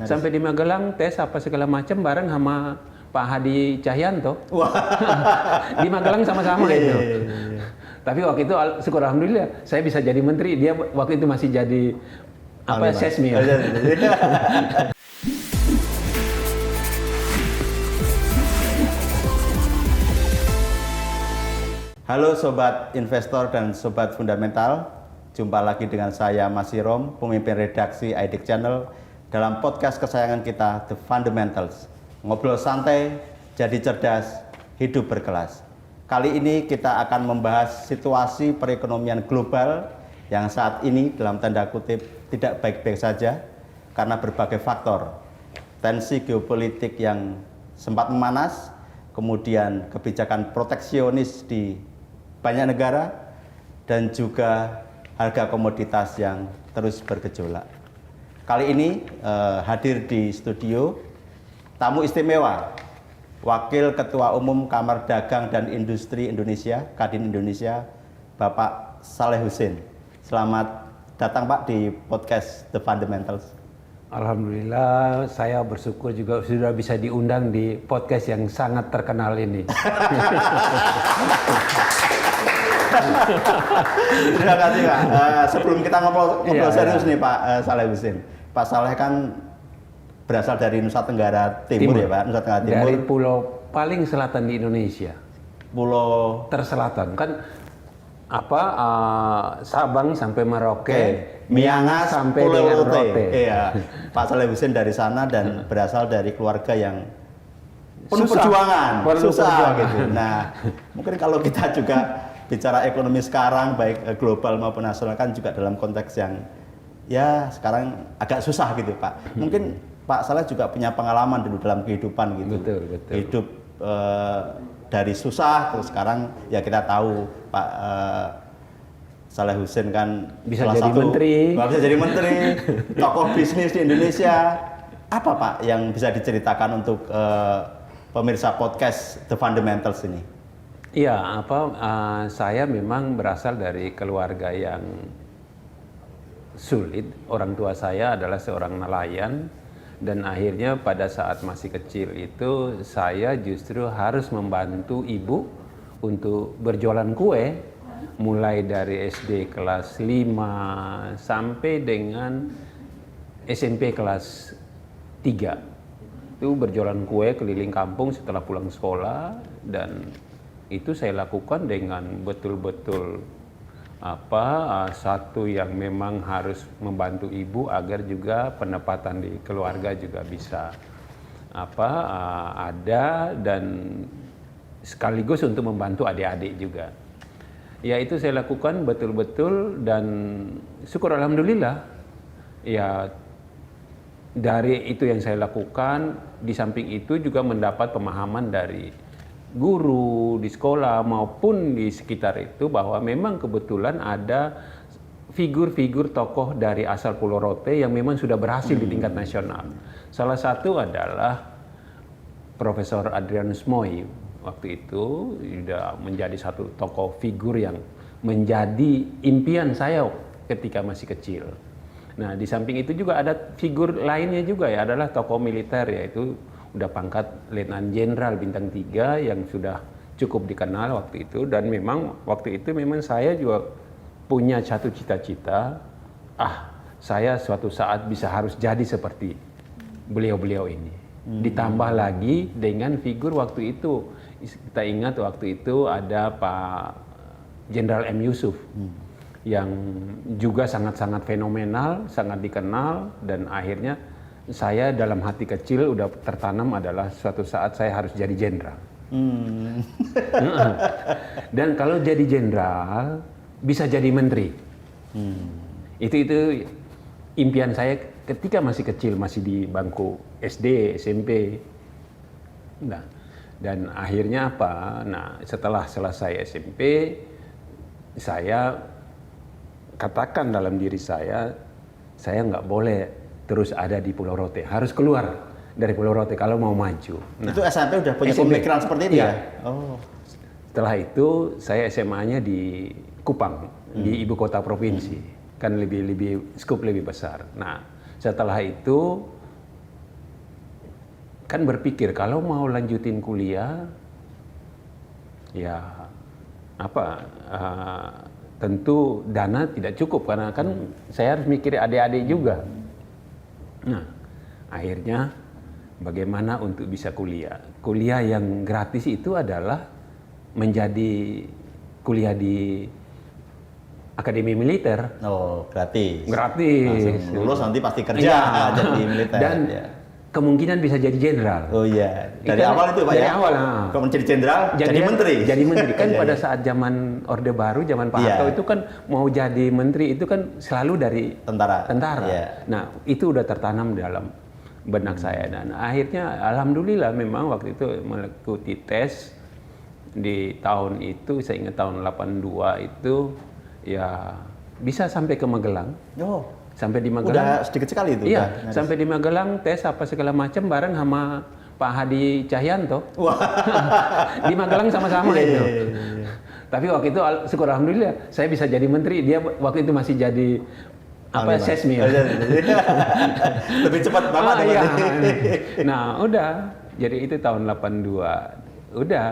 Sampai di Magelang tes apa segala macam bareng sama Pak Hadi Cahyanto. Wah. Di Magelang sama-sama itu. Iya. Tapi waktu itu syukur alhamdulillah saya bisa jadi menteri. Dia waktu itu masih jadi Sesmi ya. Halo Sobat Investor dan Sobat Fundamental, jumpa lagi dengan saya Mas Sirom, pemimpin redaksi IDIC Channel dalam podcast kesayangan kita The Fundamentals. Ngobrol santai, jadi cerdas, hidup berkelas. Kali ini kita akan membahas situasi perekonomian global yang saat ini dalam tanda kutip tidak baik-baik saja karena berbagai faktor. Tensi geopolitik yang sempat memanas, kemudian kebijakan proteksionis di banyak negara, dan juga harga komoditas yang terus bergejolak. Kali ini hadir di studio tamu istimewa, Wakil Ketua Umum Kamar Dagang dan Industri Indonesia, Kadin Indonesia, Bapak Saleh Husin. Selamat datang Pak di podcast The Fundamentals. Alhamdulillah, saya bersyukur juga sudah bisa diundang di podcast yang sangat terkenal ini. Terima kasih Pak. Sebelum kita ngobrol serius nih Pak Saleh Husin. Pak Saleh kan berasal dari Nusa Tenggara Timur ya Pak, Nusa Tenggara Timur. Dari pulau paling selatan di Indonesia. Pulau terselatan kan Sabang sampai Merauke, Miangas sampai Pulau dengan Rote. Iya. Pak Saleh Husin dari sana dan berasal dari keluarga yang penuh perjuangan, susah gitu. Nah, mungkin kalau kita juga bicara ekonomi sekarang baik global maupun nasional kan juga dalam konteks yang ya sekarang agak susah gitu Pak. Mungkin Pak Saleh juga punya pengalaman dulu dalam kehidupan gitu. Betul. Hidup dari susah terus sekarang ya kita tahu Pak Saleh Husin kan bisa jadi menteri. Bisa jadi menteri, tokoh bisnis di Indonesia. Apa Pak yang bisa diceritakan untuk pemirsa podcast The Fundamentals ini? Iya, saya memang berasal dari keluarga yang sulit. Orang tua saya adalah seorang nelayan dan akhirnya pada saat masih kecil itu saya justru harus membantu ibu untuk berjualan kue mulai dari SD kelas 5 sampai dengan SMP kelas 3. Itu berjualan kue keliling kampung setelah pulang sekolah dan itu saya lakukan dengan betul-betul satu yang memang harus membantu ibu agar juga pendapatan di keluarga juga bisa ada dan sekaligus untuk membantu adik-adik juga. Ya itu saya lakukan betul-betul dan syukur alhamdulillah ya dari itu yang saya lakukan. Di samping itu juga mendapat pemahaman dari guru di sekolah maupun di sekitar itu bahwa memang kebetulan ada figur-figur tokoh dari asal Pulau Rote yang memang sudah berhasil di tingkat nasional. Salah satu adalah Profesor Adrianus Moi. Waktu itu sudah menjadi satu tokoh figur yang menjadi impian saya ketika masih kecil. Nah, di samping itu juga ada figur lainnya juga ya, adalah tokoh militer, yaitu udah pangkat Letnan Jenderal bintang 3 yang sudah cukup dikenal waktu itu. Dan memang waktu itu memang saya juga punya satu cita-cita, saya suatu saat bisa harus jadi seperti beliau-beliau ini. Ditambah lagi dengan figur waktu itu, kita ingat waktu itu ada Pak Jenderal M. Yusuf yang juga sangat-sangat fenomenal, sangat dikenal, dan akhirnya saya dalam hati kecil udah tertanam adalah suatu saat saya harus jadi jenderal. Dan kalau jadi jenderal bisa jadi menteri. Itu impian saya ketika masih kecil, masih di bangku SD, SMP. Nah, dan akhirnya setelah selesai SMP, saya katakan dalam diri saya nggak boleh terus ada di Pulau Rote, harus keluar dari Pulau Rote kalau mau maju. Nah, itu SMP udah punya pemikiran seperti itu ya? Oh. Setelah itu saya SMA-nya di Kupang, di ibu kota provinsi, kan lebih skup lebih besar. Nah, setelah itu kan berpikir kalau mau lanjutin kuliah, ya apa? Tentu dana tidak cukup karena kan saya harus mikir adik-adik juga. Nah, akhirnya bagaimana untuk bisa kuliah? Kuliah yang gratis itu adalah menjadi kuliah di Akademi Militer. Oh, gratis. Gratis. Langsung lulus nanti pasti kerja Iya. jadi militer. Dan ya. kemungkinan bisa jadi jenderal. Oh iya, dari awal itu Pak dari ya? awal. Kalau menjadi jenderal, jadi menteri. Jadi menteri. Kan Iya, pada iya. saat zaman Orde Baru, zaman Pak Harto itu kan mau jadi menteri itu kan selalu dari Tentara. Iya. Nah, itu udah tertanam dalam benak saya. Dan akhirnya alhamdulillah memang waktu itu mengikuti tes di tahun itu, saya ingat tahun 82 itu ya bisa sampai ke Magelang. Oh, Sampai di Magelang. udah sedikit sekali itu. Iya, udah. sampai di Magelang tes apa segala macam bareng sama Pak Hadi Cahyanto. Wah. Di Magelang sama-sama Iya, itu. iya, iya. Tapi waktu itu syukur alhamdulillah saya bisa jadi menteri. Dia waktu itu masih jadi apa Panglima. Sesmi. Oh, iya, iya. Lebih cepat Bapak iya. berarti. Nah, udah. Jadi itu tahun 82. Udah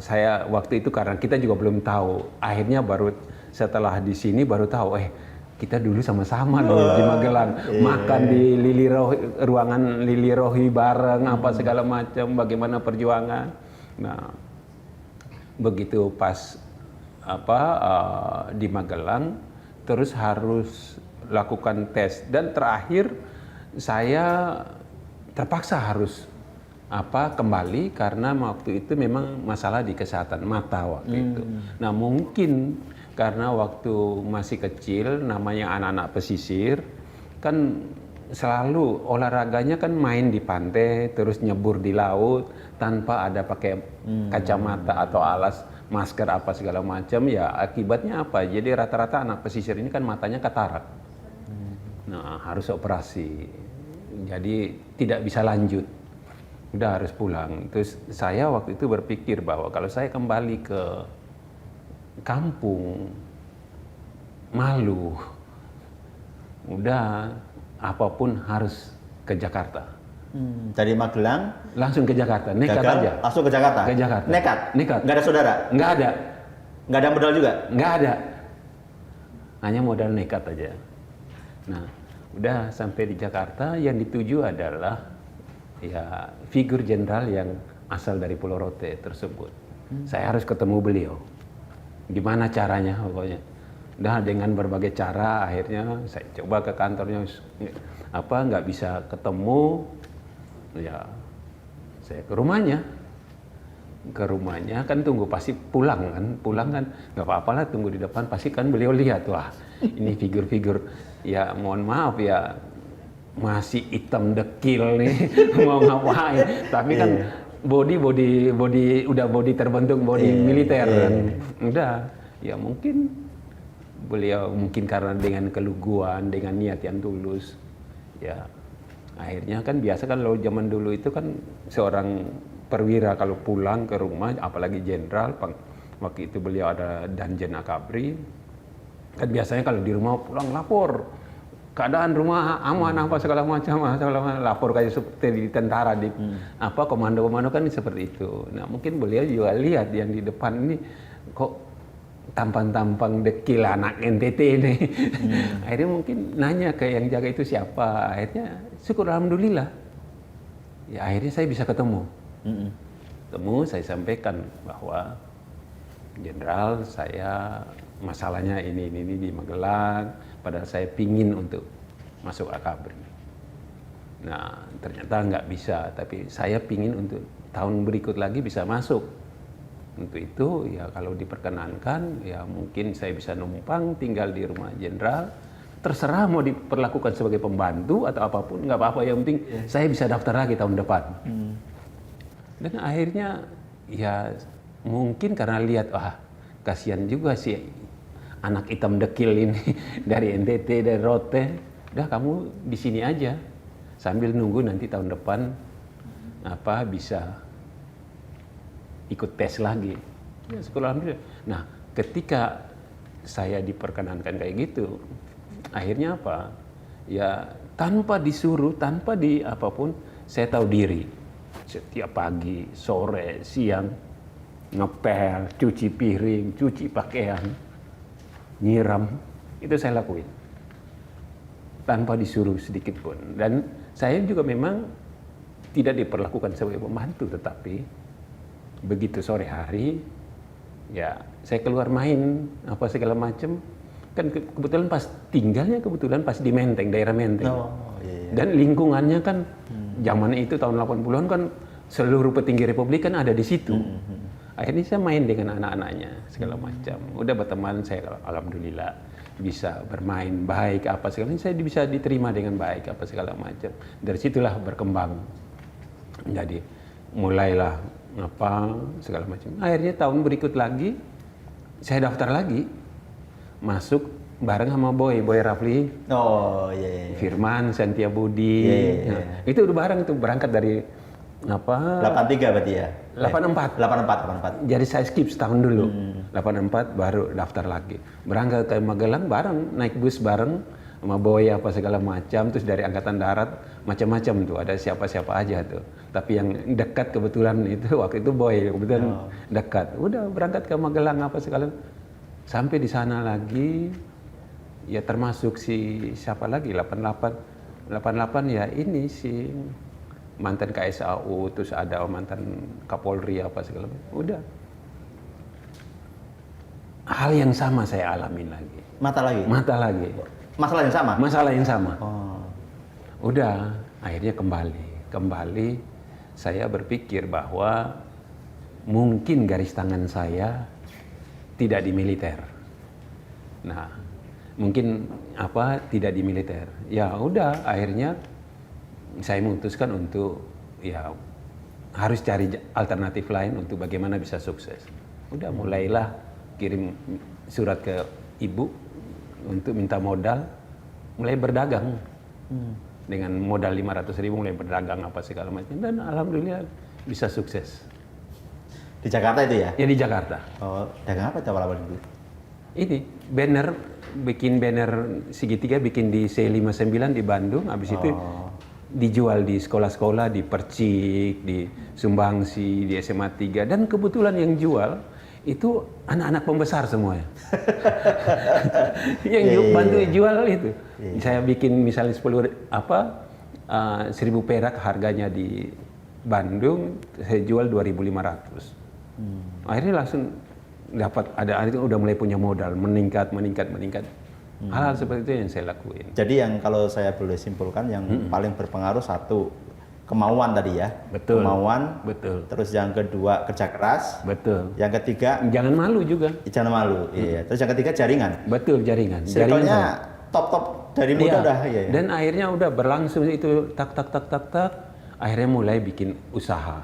saya waktu itu karena kita juga belum tahu. Akhirnya baru setelah di sini baru tahu kita dulu sama-sama loh di Magelang, makan di ruangan Lili Rohi bareng apa segala macam, bagaimana perjuangan. Nah, begitu pas di Magelang terus harus lakukan tes dan terakhir saya terpaksa harus kembali karena waktu itu memang masalah di kesehatan mata waktu itu. Nah, mungkin karena waktu masih kecil namanya anak-anak pesisir kan selalu olahraganya kan main di pantai terus nyebur di laut tanpa ada pakai kacamata atau alas masker apa segala macam, ya akibatnya apa? Jadi rata-rata anak pesisir ini kan matanya katarak. Nah, harus operasi. Jadi tidak bisa lanjut. Udah harus pulang. Terus saya waktu itu berpikir bahwa kalau saya kembali ke kampung, malu, udah apapun harus ke Jakarta. Dari Magelang Langsung ke Jakarta, nekat gagal, aja. langsung ke Jakarta. Ke Jakarta. Nekat. Nekat. Nggak ada saudara. Nggak ada, Nggak ada modal juga. nggak ada. Hanya modal nekat aja. Nah, udah sampai di Jakarta, yang dituju adalah ya figur jenderal yang asal dari Pulau Rote tersebut. Saya harus ketemu beliau. Gimana caranya pokoknya. Udah dengan berbagai cara akhirnya saya coba ke kantornya nggak bisa ketemu, ya saya ke rumahnya kan tunggu pasti pulang kan nggak apa-apa lah tunggu di depan, pasti kan beliau lihat wah ini figur-figur ya mohon maaf ya masih hitam dekil nih mau ngapain, tapi kan body udah body terbentuk body militer kan. Udah ya mungkin beliau karena dengan keluguan, dengan niat yang tulus ya akhirnya kan biasa kan kalau zaman dulu itu kan seorang perwira kalau pulang ke rumah apalagi jenderal, waktu itu beliau ada Danjen Akabri kan biasanya kalau di rumah pulang lapor keadaan rumah aman apa segala macam lapor kayak seperti di tentara di komando-komando kan seperti itu. Nah mungkin beliau juga lihat yang di depan ini kok tampang-tampang dekil anak NTT ini. Akhirnya mungkin nanya ke yang jaga itu siapa. Akhirnya syukur alhamdulillah. Ya akhirnya saya bisa ketemu. Saya sampaikan bahwa jenderal saya masalahnya ini di Magelang. Padahal saya pingin untuk masuk Akabri. Nah ternyata nggak bisa. Tapi saya pingin untuk tahun berikut lagi bisa masuk. Untuk itu ya kalau diperkenankan ya mungkin saya bisa numpang tinggal di rumah jenderal, terserah mau diperlakukan sebagai pembantu atau apapun nggak apa-apa, yang penting saya bisa daftar lagi tahun depan. Dan akhirnya ya mungkin karena lihat kasihan juga sih anak hitam dekil ini dari NTT dari Rote, udah kamu di sini aja sambil nunggu nanti tahun depan bisa ikut tes lagi. Ya, alhamdulillah. Nah, ketika saya diperkenankan kayak gitu, akhirnya ya tanpa disuruh, tanpa di apapun, saya tahu diri. Setiap pagi, sore, siang, ngepel, cuci piring, cuci pakaian, nyiram, itu saya lakuin. Tanpa disuruh sedikit pun. Dan saya juga memang tidak diperlakukan sebagai pembantu, tetapi begitu sore hari, ya saya keluar main, apa segala macam. Kan kebetulan pas tinggalnya pas di Menteng, daerah Menteng. Oh, iya. Dan lingkungannya kan zaman itu tahun 80-an kan seluruh petinggi republik kan ada di situ. Akhirnya saya main dengan anak-anaknya segala macam. Udah berteman, saya alhamdulillah bisa bermain baik apa segala macam. Saya bisa diterima dengan baik apa segala macam. Dari situlah berkembang. Jadi mulailah apa segala macam. Akhirnya tahun berikut lagi saya daftar lagi. Masuk bareng sama Boy Rafli. Oh iya. Firman, Santia Budi. Iya. Nah, itu udah bareng tuh berangkat dari apa? 83 berarti ya? 84. Jadi saya skip setahun dulu. 84 baru daftar lagi. Berangkat ke Magelang bareng, naik bus bareng sama Boy apa segala macam. Terus dari Angkatan Darat macam-macam tuh, ada siapa-siapa aja tuh. Tapi yang dekat kebetulan itu waktu itu Boy kebetulan dekat. Udah berangkat ke Magelang apa segala. Sampai di sana lagi, ya termasuk si siapa lagi 88 ya ini si mantan KSAU, terus ada mantan Kapolri apa segala macam. Udah hal yang sama saya alamin lagi. Mata lagi. Masalah yang sama. Masalah yang sama. Oh. Udah akhirnya kembali saya berpikir bahwa mungkin garis tangan saya tidak di militer. Nah, mungkin tidak di militer. Ya udah, akhirnya saya memutuskan untuk ya harus cari alternatif lain untuk bagaimana bisa sukses. Udah mulailah kirim surat ke ibu untuk minta modal, mulai berdagang. Dengan modal 500.000 mulai berdagang apa segala macam, dan alhamdulillah bisa sukses. Di Jakarta itu ya? Ya di Jakarta. Oh, dagang apa awal-awal dulu? Ini bikin banner segitiga, bikin di C59 di Bandung, habis itu dijual di sekolah-sekolah, di Percik, di Sumbangsi, di SMA 3, dan kebetulan yang jual itu anak-anak pembesar semuanya. Yang bantu jual itu. Saya bikin misalnya 1.000 perak harganya di Bandung, saya jual 2.500. Akhirnya langsung dapat, itu udah mulai punya modal, meningkat. Hal-hal seperti itu yang saya lakuin. Jadi yang kalau saya boleh simpulkan yang paling berpengaruh satu, kemauan tadi ya. Betul. Kemauan. Betul. Terus yang kedua kerja keras. Betul. Yang ketiga jangan malu juga. Jangan malu. Iya. Terus yang ketiga jaringan. Betul, jaringan. Circle-nya top dari muda udah ya. Dan akhirnya udah berlangsung itu tak. Akhirnya mulai bikin usaha.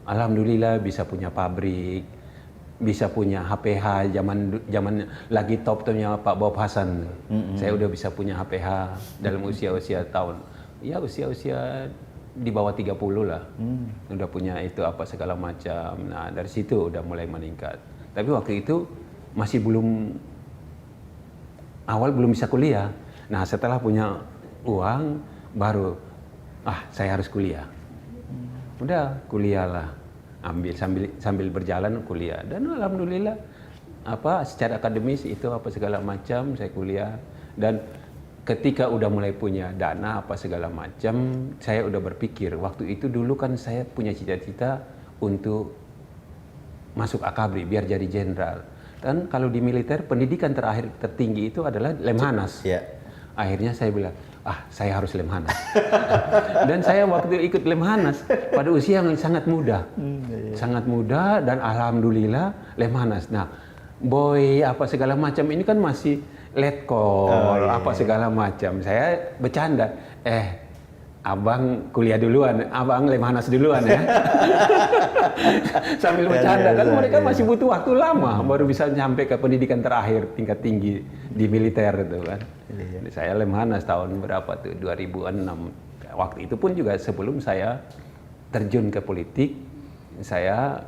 Alhamdulillah bisa punya pabrik, bisa punya HPH zaman lagi top-topnya Pak Bob Hasan. Saya udah bisa punya HPH dalam usia tahun. Ya usia di bawah 30 lah. Udah punya itu apa segala macam. Nah, dari situ udah mulai meningkat. Tapi waktu itu masih belum bisa kuliah. Nah, setelah punya uang baru saya harus kuliah. Udah kuliah lah, sambil berjalan kuliah, dan alhamdulillah secara akademis itu apa segala macam saya kuliah. Dan ketika udah mulai punya dana apa segala macam, saya udah berpikir waktu itu dulu kan saya punya cita-cita untuk masuk Akabri biar jadi jenderal. Dan kalau di militer pendidikan tertinggi itu adalah Lemhanas. Akhirnya saya bilang, saya harus Lemhanas. Dan saya waktu ikut Lemhanas pada usia yang sangat muda. Sangat muda, dan alhamdulillah Lemhanas. Nah, Boy apa segala macam ini kan masih letkol apa segala macam. Saya bercanda, abang kuliah duluan, abang Lemhanas duluan ya. Sambil bercanda, kan mereka masih butuh waktu lama baru bisa sampai ke pendidikan terakhir tingkat tinggi di militer itu kan. Saya Lemhanas tahun berapa tuh, 2006. Waktu itu pun juga sebelum saya terjun ke politik, saya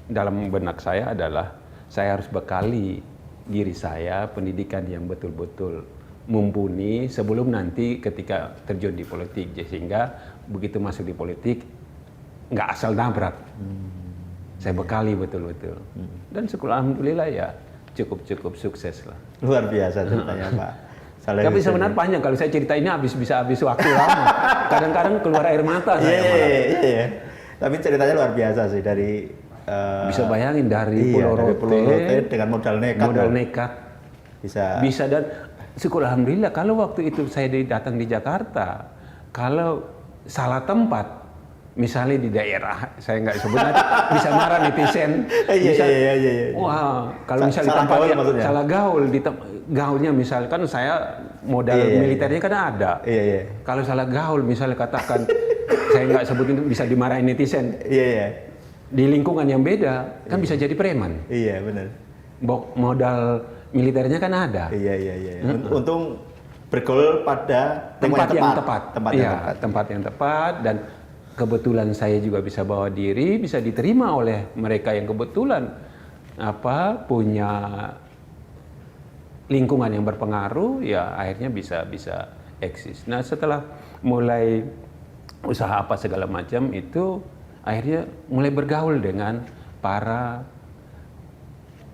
dalam benak saya adalah saya harus bekali diri saya pendidikan yang betul-betul mumpuni sebelum nanti ketika terjun di politik, sehingga begitu masuk di politik nggak asal nabrak. Saya bekali betul-betul. Dan syukur alhamdulillah ya cukup sukses lah. Luar biasa ceritanya Pak Saleh. Tapi sebenarnya panjang, kalau saya cerita ini bisa habis waktu lama. Kadang-kadang keluar air mata saya malah. Iya. Tapi ceritanya luar biasa sih dari bisa bayangin dari Pulau Rote dengan modal nekat. Bisa dan syukur alhamdulillah kalau waktu itu saya datang di Jakarta, kalau salah tempat, misalnya di daerah, saya nggak sebut nanti, bisa marah netizen. Iya. Wah, kalau misalnya di tempat salah gaul, gaulnya misalkan saya modal militernya kan ada. Iya. Kalau salah gaul, misalnya katakan, saya nggak sebut itu, bisa dimarahin netizen. Iya. Di lingkungan yang beda, kan bisa jadi preman. Iya, benar. Modal militernya kan ada. Iya. Untung bergaul pada tempat yang tepat dan kebetulan saya juga bisa bawa diri, bisa diterima oleh mereka yang kebetulan punya lingkungan yang berpengaruh, ya akhirnya bisa eksis. Nah, setelah mulai usaha apa segala macam itu, akhirnya mulai bergaul dengan para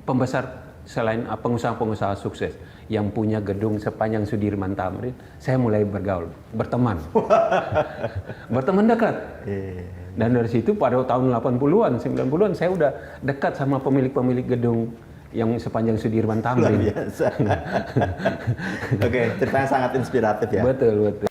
pembesar selain pengusaha-pengusaha sukses yang punya gedung sepanjang Sudirman Tamrin. Saya mulai berteman dekat. Dan dari situ pada tahun 80-an, 90-an saya udah dekat sama pemilik-pemilik gedung yang sepanjang Sudirman Tamrin. Luar biasa. Oke, ceritanya sangat inspiratif ya. Betul.